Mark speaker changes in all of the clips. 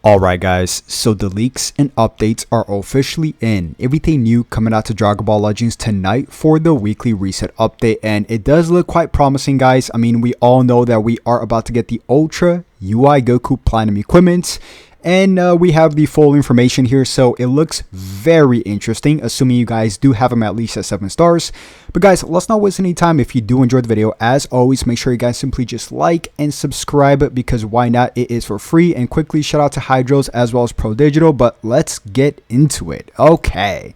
Speaker 1: Alright guys, so the leaks and updates are officially in. Everything new coming out to Dragon Ball Legends tonight for the weekly reset update, and it does look quite promising guys. I mean, we all know that we are about to get the Ultra UI Goku Platinum equipment, and we have the full information here, so it looks very interesting, assuming you guys do have them at least at 7 stars. But guys, let's not waste any time. If you do enjoy the video, as always, make sure you guys simply just like and subscribe, because why not? It is for free. And quickly shout out to Hydros as well as Pro Digital, but let's get into it. Okay.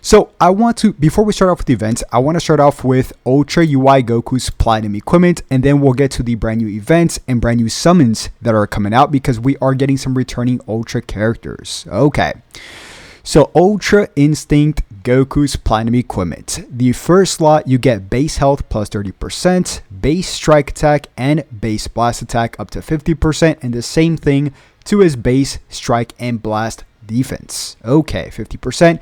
Speaker 1: So I want to, before we start off with the events, I want to start off with Ultra UI Goku's Platinum equipment, and then we'll get to the brand new events and brand new summons that are coming out, because we are getting some returning Ultra characters. Okay. So Ultra Instinct Goku's Platinum equipment. The first slot, you get base health plus 30%, base strike attack and base blast attack up to 50%, and the same thing to his base strike and blast defense. Okay, 50%.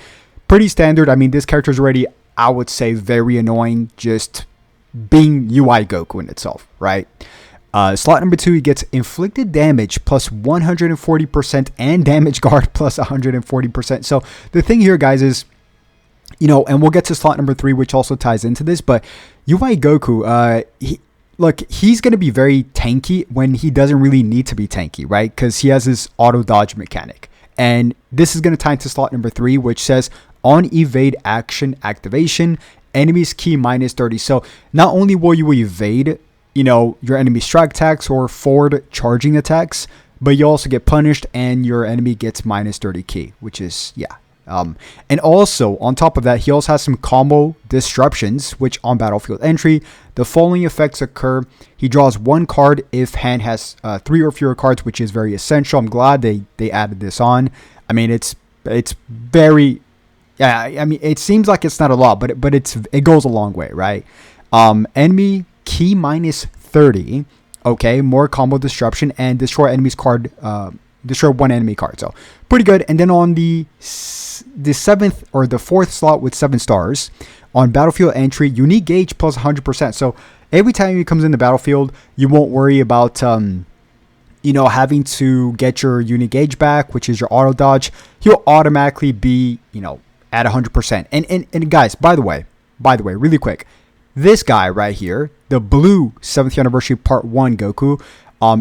Speaker 1: Pretty standard. I mean, this character is already, I would say, very annoying just being UI Goku in itself, right? Slot number 2, he gets inflicted damage plus 140% and damage guard plus 140%. So the thing here, guys, is, you know, and we'll get to slot number 3, which also ties into this, but UI Goku, he's going to be very tanky when he doesn't really need to be tanky, right? Because he has this auto dodge mechanic. And this is going to tie into slot number 3, which says on evade action activation, enemy's ki minus 30. So not only will you evade, you know, your enemy strike attacks or forward charging attacks, but you also get punished and your enemy gets minus 30 ki, which is, yeah. And also, on top of that, he also has some combo disruptions, which on battlefield entry, the following effects occur. He draws 1 card if hand has 3 or fewer cards, which is very essential. I'm glad they added this on. I mean, it's very, yeah, I mean, it seems like it's not a lot, but it goes a long way, right? Enemy ki minus 30, okay, more combo disruption, and destroy enemy's card, destroy 1 enemy card, so pretty good. And then on the 7th or the 4th slot with 7 stars, on battlefield entry, unique gauge plus 100%. So every time he comes in the battlefield, you won't worry about you know, having to get your unique gauge back, which is your auto dodge. He'll automatically be, you know, at 100%. And guys, by the way, really quick, this guy right here, the blue 7th anniversary part 1 Goku,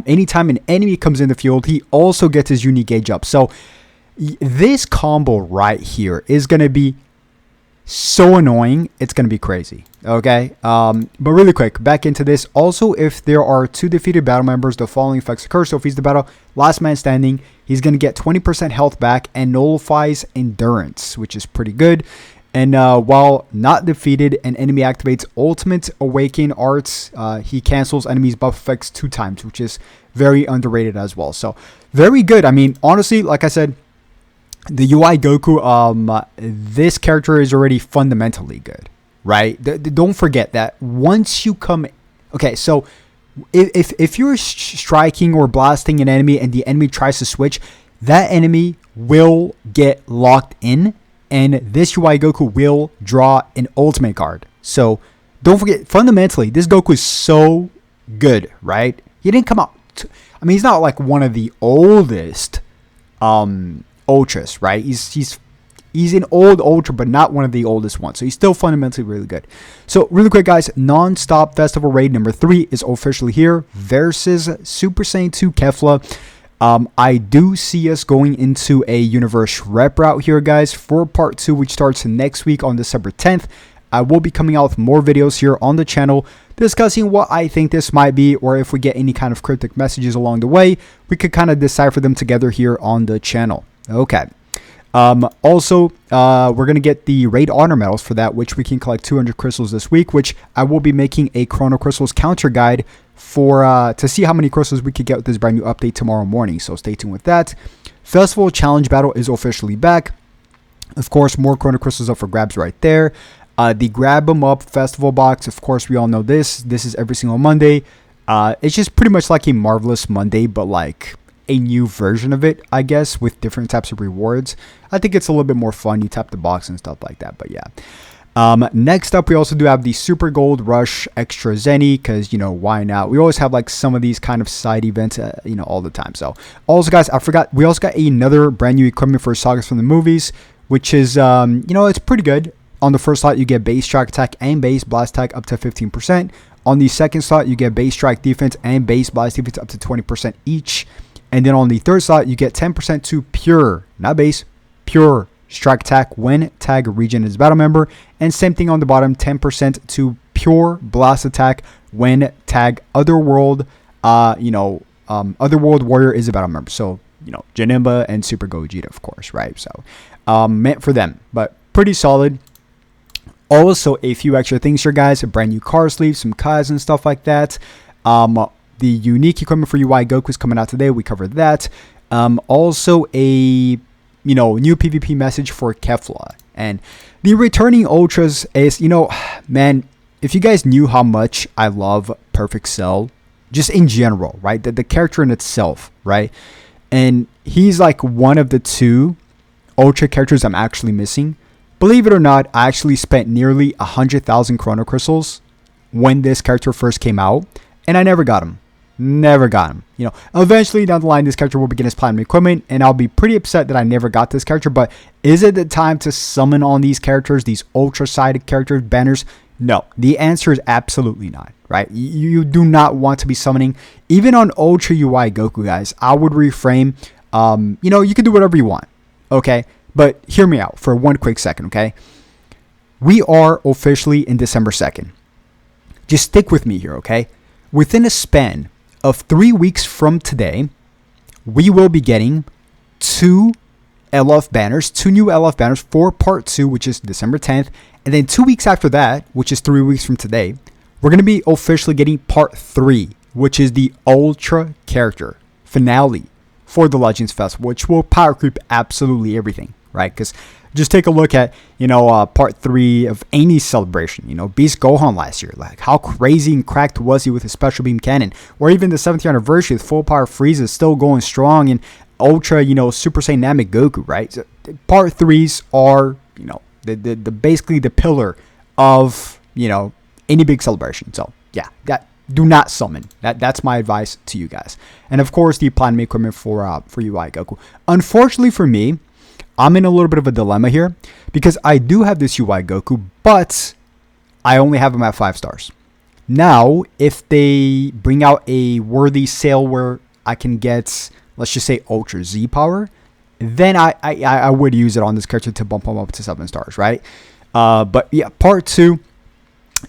Speaker 1: anytime an enemy comes in the field, he also gets his unique gauge up. So this combo right here is going to be so annoying. It's going to be crazy. Okay. But really quick, back into this. Also, if there are 2 defeated battle members, the following effects occur. So if he's the battle last man standing, he's going to get 20% health back and nullifies endurance, which is pretty good. And while not defeated, an enemy activates Ultimate Awakening Arts. He cancels enemies' buff effects 2 times, which is very underrated as well. So very good. I mean, honestly, like I said, the UI Goku, this character is already fundamentally good, right? Don't forget that once you come, okay, so if you're striking or blasting an enemy and the enemy tries to switch, that enemy will get locked in, and this UI Goku will draw an ultimate card. So don't forget, fundamentally, this Goku is so good, right? He didn't come out, I mean, he's not like one of the oldest Ultras, right? He's an old Ultra, but not one of the oldest ones. So he's still fundamentally really good. So really quick, guys, non-stop festival raid number 3 is officially here versus Super Saiyan 2 Kefla. I do see us going into a universe rep route here, guys, for part 2, which starts next week on December 10th. I will be coming out with more videos here on the channel discussing what I think this might be, or if we get any kind of cryptic messages along the way, we could kind of decipher them together here on the channel. Okay. Also, we're going to get the raid honor medals for that, which we can collect 200 crystals this week, which I will be making a chrono crystals counter guide for, to see how many crystals we could get with this brand new update tomorrow morning. So stay tuned with that. Festival challenge battle is officially back. Of course, more chrono crystals up for grabs right there. The grab 'em up festival box, of course, we all know this. This is every single Monday. It's just pretty much like a Marvelous Monday, but like a new version of it, I guess, with different types of rewards. I think it's a little bit more fun. You tap the box and stuff like that, but yeah. Next up, we also do have the Super Gold Rush Extra Zenny, because, why not? We always have like some of these kind of side events, all the time. So also, guys, I forgot, we also got another brand new equipment for Sagas from the movies, which is, it's pretty good. On the first slot, you get base strike attack and base blast attack up to 15%. On the second slot, you get base strike defense and base blast defense up to 20% each. And then on the third slot, you get 10% to pure, not base, pure strike attack when tag region is battle member. And same thing on the bottom, 10% to pure blast attack when tag otherworld, otherworld warrior is a battle member. So, Janemba and Super Gogeta, of course, right? So, meant for them, but pretty solid. Also, a few extra things here, guys. A brand new car sleeve, some Kais and stuff like that. The unique equipment for UI Goku is coming out today. We covered that. Also, a new PvP message for Kefla. And the returning Ultras is, man, if you guys knew how much I love Perfect Cell, just in general, right? The character in itself, right? And he's like one of the 2 Ultra characters I'm actually missing. Believe it or not, I actually spent nearly 100,000 Chrono Crystals when this character first came out, and I never got him. Never got him. Eventually down the line, this character will begin his platinum equipment, and I'll be pretty upset that I never got this character. But is it the time to summon on these characters, these ultra-sided characters, banners? No. The answer is absolutely not, right? You do not want to be summoning. Even on Ultra UI Goku, guys, I would reframe. You can do whatever you want, okay? But hear me out for one quick second, okay? We are officially in December 2nd. Just stick with me here, okay? Within a span of 3 weeks from today, we will be getting 2 LF banners, 2 new LF banners for part 2, which is December 10th. And then 2 weeks after that, which is 3 weeks from today, we're going to be officially getting part 3, which is the Ultra character finale for the Legends Festival, which will power creep absolutely everything, right? Because just take a look at, part 3 of any celebration, Beast Gohan last year. Like, how crazy and cracked was he with his special beam cannon? Or even the 7th anniversary with full power Frieza is still going strong, and Ultra, Super Saiyan Namek Goku, right? So, part 3s are, the basically the pillar of, any big celebration. So, yeah, do not summon. That's my advice to you guys. And of course, the platinum equipment for UI Goku. Unfortunately for me, I'm in a little bit of a dilemma here because I do have this UI Goku, but I only have him at 5 stars. Now, if they bring out a worthy sale where I can get, let's just say, Ultra Z power, then I would use it on this character to bump him up to 7 stars, right? But yeah, part 2,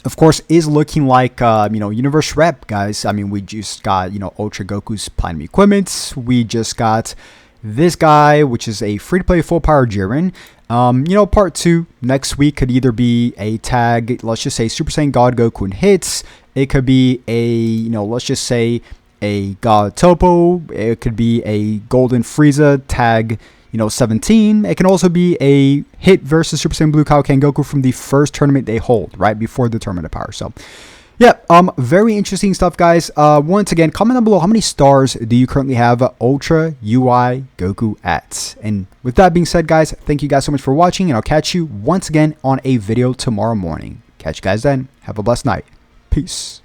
Speaker 1: of course, is looking like, Universe Rep, guys. I mean, we just got, Ultra Goku's platinum equipment. We just got this guy, which is a free-to-play full-power Jiren. Part 2 next week could either be a tag, let's just say Super Saiyan God Goku in hits. It could be a, let's just say a God Topo. It could be a Golden Frieza tag, 17. It can also be a hit versus Super Saiyan Blue Kaioken Goku from the first tournament they hold, right before the Tournament of Power. So, yeah, very interesting stuff, guys. Once again, comment down below how many stars do you currently have Ultra UI Goku at. And with that being said, guys, thank you guys so much for watching, and I'll catch you once again on a video tomorrow morning. Catch you guys then. Have a blessed night. Peace.